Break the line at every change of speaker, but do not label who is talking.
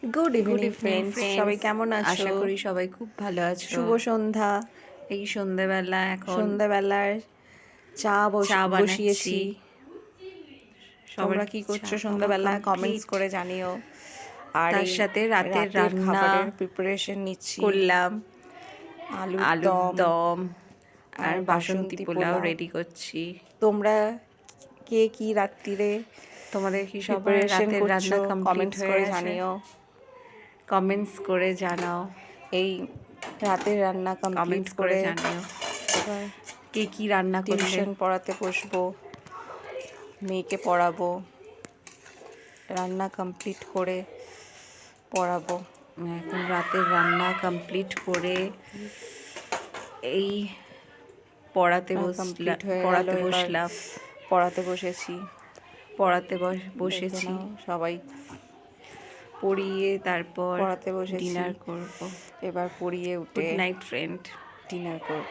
Good
good
evening
evening
friends, সবাই কেমন আছো?
আশা করি সবাই খুব ভালো আছো।
শুভ সন্ধ্যা।
এই সন্ধেবেলা এখন
সন্ধ্যাবেলার চা
চা
বসিয়েছি।
বানাচ্ছি।
তোমরা
সবার
কি
চা
করছো
খাওয়া
সন্ধ্যাবেলা? Comments
complete.
করে জানিও। আর
তার
এই
সাথে রাতের
রাতের
রান্না
খাবারের প্রিপারেশন নিচ্ছি।
করলাম,
আলুর
আলুর
দম
দম
আর
আর বাসন্তী পোলাও রেডি করছি।
তোমরা কে কি রাত্রিরে
তোমাদের কি সবার
প্রিপারেশন
রাতের
করছো?
রান্না কমপ্লিট
কমেন্টস
হয়ে
করে
গেছে?
জানিও।
কমেন্টস করে জানাও।
এই রাতের রান্না কমপ্লিট
কমেন্টস করে
করে
জানিও
এবার
কে কি রান্না করলে।
টিউশন পড়াতে বসবো, মেয়েকে পড়াবো, রান্না কমপ্লিট করে পড়াবো।
এখন রাতের রান্না কমপ্লিট করে এই পড়াতে
কমপ্লিট হয়ে গেল,
পড়াতে
এবার
বসলাম।
পড়াতে বসেছি।
পড়াতে
দেখে
বসেছি,
নাও সবাই।
পড়িয়ে তারপর
পড়াতে বসেছি,
ডিনার করব।
এবার পড়িয়ে
গুড
উঠে
নাইট ফ্রেন্ড।
ডিনার করব।